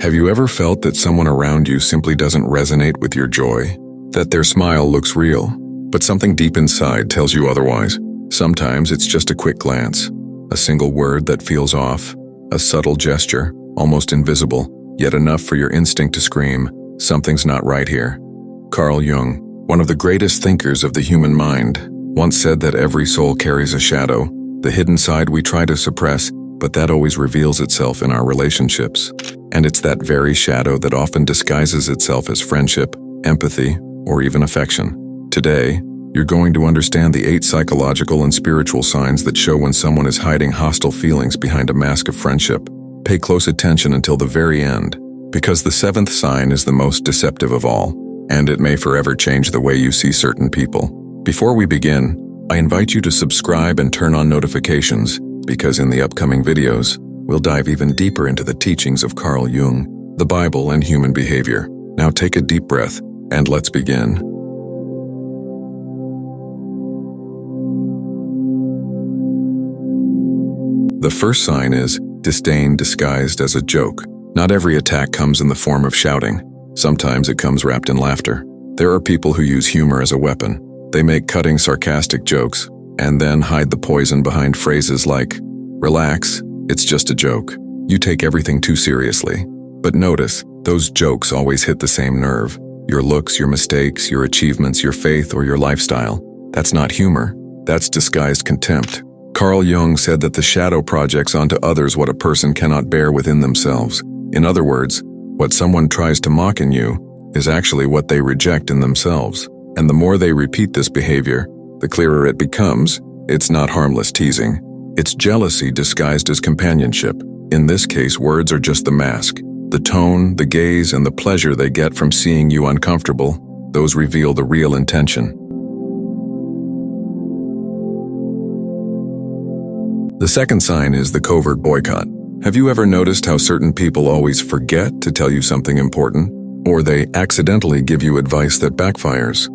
Have you ever felt that someone around you simply doesn't resonate with your joy? That their smile looks real, but something deep inside tells you otherwise? Sometimes it's just a quick glance, a single word that feels off, a subtle gesture, almost invisible, yet enough for your instinct to scream, "Something's not right here." Carl Jung, one of the greatest thinkers of the human mind, once said that every soul carries a shadow, the hidden side we try to suppress, but that always reveals itself in our relationships. And it's that very shadow that often disguises itself as friendship, empathy, or even affection. Today, you're going to understand the 8 psychological and spiritual signs that show when someone is hiding hostile feelings behind a mask of friendship. Pay close attention until the very end, because the 7th sign is the most deceptive of all, and it may forever change the way you see certain people. Before we begin, I invite you to subscribe and turn on notifications, because in the upcoming videos, we'll dive even deeper into the teachings of Carl Jung, the Bible, and human behavior. Now take a deep breath, and let's begin. The first sign is disdain disguised as a joke. Not every attack comes in the form of shouting. Sometimes it comes wrapped in laughter. There are people who use humor as a weapon. They make cutting, sarcastic jokes, and then hide the poison behind phrases like, "Relax, it's just a joke." You take everything too seriously. But notice, those jokes always hit the same nerve. Your looks, your mistakes, your achievements, your faith, or your lifestyle. That's not humor. That's disguised contempt. Carl Jung said that the shadow projects onto others what a person cannot bear within themselves. In other words, what someone tries to mock in you is actually what they reject in themselves. And the more they repeat this behavior, the clearer it becomes. It's not harmless teasing. It's jealousy disguised as companionship. In this case, words are just the mask. The tone, the gaze, and the pleasure they get from seeing you uncomfortable, those reveal the real intention. The second sign is the covert boycott. Have you ever noticed how certain people always forget to tell you something important, or they accidentally give you advice that backfires?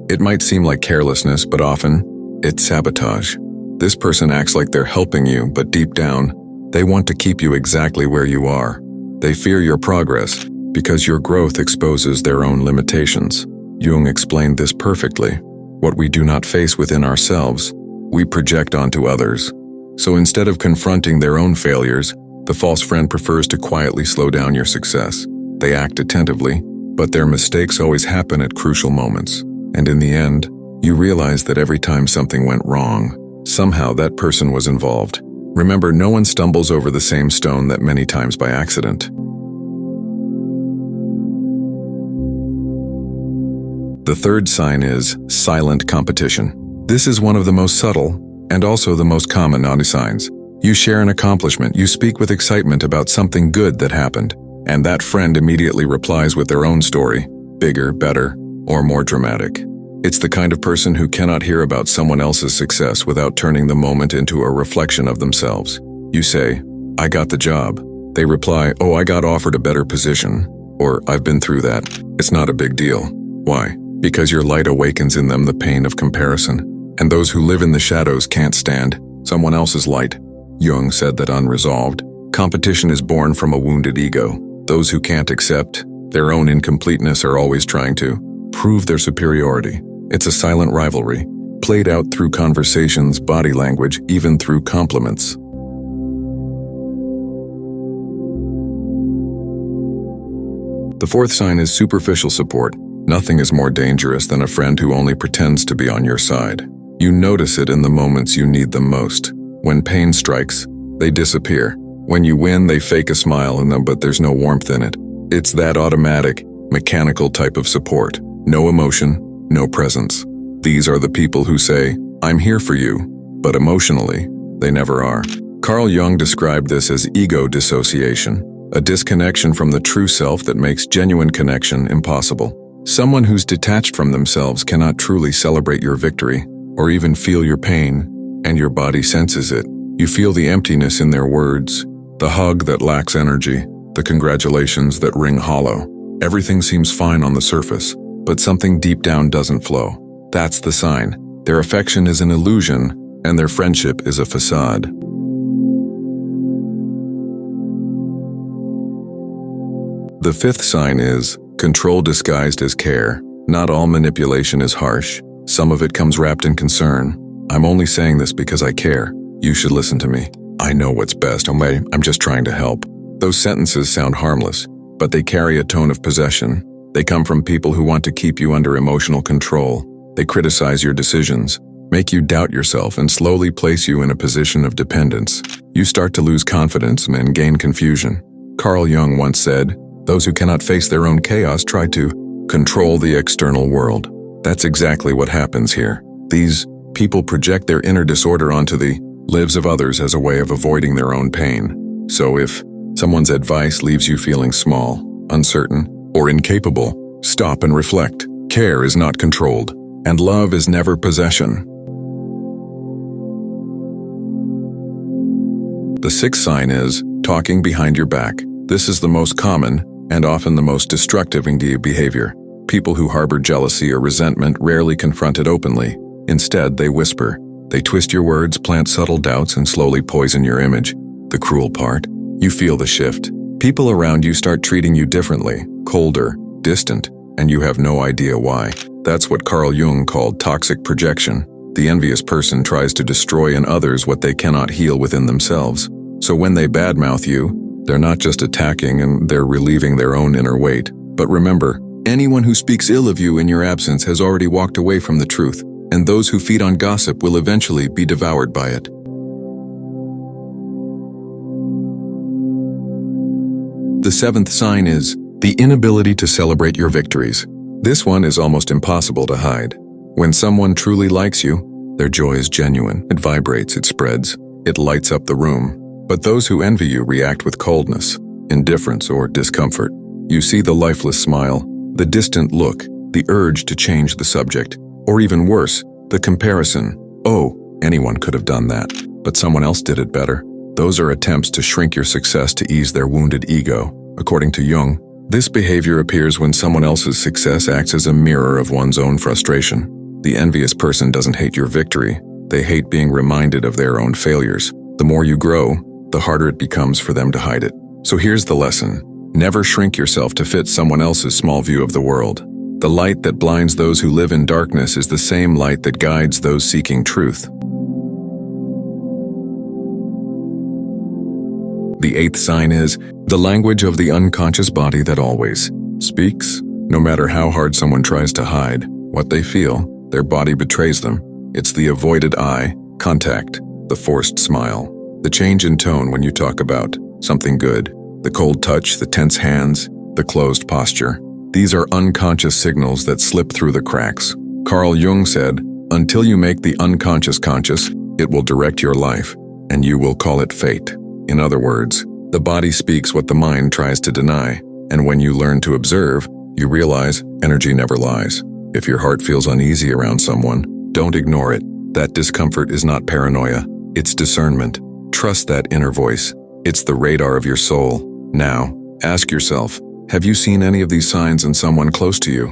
It might seem like carelessness, but often, it's sabotage. This person acts like they're helping you, but deep down, they want to keep you exactly where you are. They fear your progress, because your growth exposes their own limitations. Jung explained this perfectly. What we do not face within ourselves, we project onto others. So instead of confronting their own failures, the false friend prefers to quietly slow down your success. They act attentively, but their mistakes always happen at crucial moments. And in the end, you realize that every time something went wrong, somehow that person was involved. Remember, no one stumbles over the same stone that many times by accident. The third sign is silent competition. This is one of the most subtle and also the most common signs. You share an accomplishment, you speak with excitement about something good that happened, and that friend immediately replies with their own story, bigger, better, or more dramatic. It's the kind of person who cannot hear about someone else's success without turning the moment into a reflection of themselves. You say, "I got the job." They reply, "Oh, I got offered a better position," or "I've been through that. It's not a big deal." Why? Because your light awakens in them the pain of comparison. And those who live in the shadows can't stand someone else's light. Jung said that unresolved competition is born from a wounded ego. Those who can't accept their own incompleteness are always trying to prove their superiority. It's a silent rivalry, played out through conversations, body language, even through compliments. The fourth sign is superficial support. Nothing is more dangerous than a friend who only pretends to be on your side. You notice it in the moments you need them most. When pain strikes, they disappear. When you win, they fake a smile in them, but there's no warmth in it. It's that automatic, mechanical type of support. No emotion, no presence. These are the people who say, "I'm here for you," but emotionally, they never are. Carl Jung described this as ego dissociation, a disconnection from the true self that makes genuine connection impossible. Someone who's detached from themselves cannot truly celebrate your victory, or even feel your pain, and your body senses it. You feel the emptiness in their words, the hug that lacks energy, the congratulations that ring hollow. Everything seems fine on the surface, but something deep down doesn't flow. That's the sign. Their affection is an illusion, and their friendship is a facade. The fifth sign is control disguised as care. Not all manipulation is harsh. Some of it comes wrapped in concern. I'm only saying this because I care. You should listen to me. I know what's best. I'm just trying to help. Those sentences sound harmless, but they carry a tone of possession. They come from people who want to keep you under emotional control. They criticize your decisions, make you doubt yourself, and slowly place you in a position of dependence. You start to lose confidence and gain confusion. Carl Jung once said, "Those who cannot face their own chaos try to control the external world." That's exactly what happens here. These people project their inner disorder onto the lives of others as a way of avoiding their own pain. So if someone's advice leaves you feeling small, uncertain, or incapable, stop and reflect. Care is not controlled, and love is never possession. The sixth sign is talking behind your back. This is the most common and often the most destructive behavior. People who harbor jealousy or resentment rarely confront it openly. Instead, they whisper. They twist your words, plant subtle doubts, and slowly poison your image. The cruel part? You feel the shift. People around you start treating you differently, colder, distant, and you have no idea why. That's what Carl Jung called toxic projection. The envious person tries to destroy in others what they cannot heal within themselves. So when they badmouth you, they're not just attacking and they're relieving their own inner weight. But remember, anyone who speaks ill of you in your absence has already walked away from the truth, and those who feed on gossip will eventually be devoured by it. The seventh sign is the inability to celebrate your victories. This one is almost impossible to hide. When someone truly likes you, their joy is genuine. It vibrates, it spreads, it lights up the room. But those who envy you react with coldness, indifference, or discomfort. You see the lifeless smile, the distant look, the urge to change the subject, or even worse, the comparison. Oh, anyone could have done that, but someone else did it better. Those are attempts to shrink your success to ease their wounded ego. According to Jung, this behavior appears when someone else's success acts as a mirror of one's own frustration. The envious person doesn't hate your victory. They hate being reminded of their own failures. The more you grow, the harder it becomes for them to hide it. So here's the lesson. Never shrink yourself to fit someone else's small view of the world. The light that blinds those who live in darkness is the same light that guides those seeking truth. The eighth sign is the language of the unconscious body that always speaks. No matter how hard someone tries to hide what they feel, their body betrays them. It's the avoided eye contact, the forced smile, the change in tone when you talk about something good, the cold touch, the tense hands, the closed posture. These are unconscious signals that slip through the cracks. Carl Jung said, "Until you make the unconscious conscious, it will direct your life, and you will call it fate." In other words, the body speaks what the mind tries to deny, and when you learn to observe, you realize energy never lies. If your heart feels uneasy around someone, don't ignore it. That discomfort is not paranoia, it's discernment. Trust that inner voice. It's the radar of your soul. Now, ask yourself, have you seen any of these signs in someone close to you?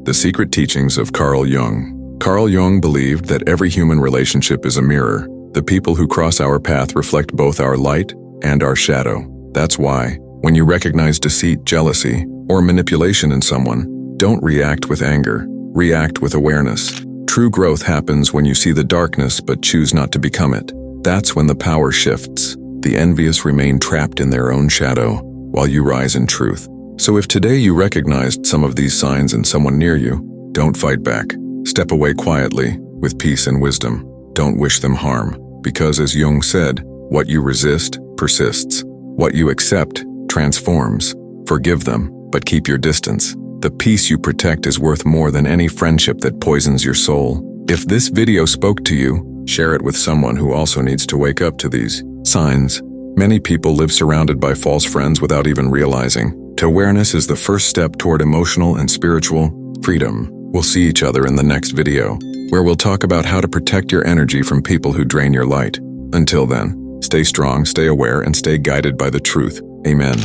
The Secret Teachings of Carl Jung. Carl Jung believed that every human relationship is a mirror. The people who cross our path reflect both our light and our shadow. That's why, when you recognize deceit, jealousy, or manipulation in someone, don't react with anger, react with awareness. True growth happens when you see the darkness but choose not to become it. That's when the power shifts. The envious remain trapped in their own shadow, while you rise in truth. So if today you recognized some of these signs in someone near you, don't fight back. Step away quietly, with peace and wisdom. Don't wish them harm, because as Jung said, what you resist persists. What you accept transforms. Forgive them, but keep your distance. The peace you protect is worth more than any friendship that poisons your soul. If this video spoke to you, share it with someone who also needs to wake up to these signs. Many people live surrounded by false friends without even realizing. Awareness is the first step toward emotional and spiritual freedom. We'll see each other in the next video, where we'll talk about how to protect your energy from people who drain your light. Until then, stay strong, stay aware, and stay guided by the truth. Amen.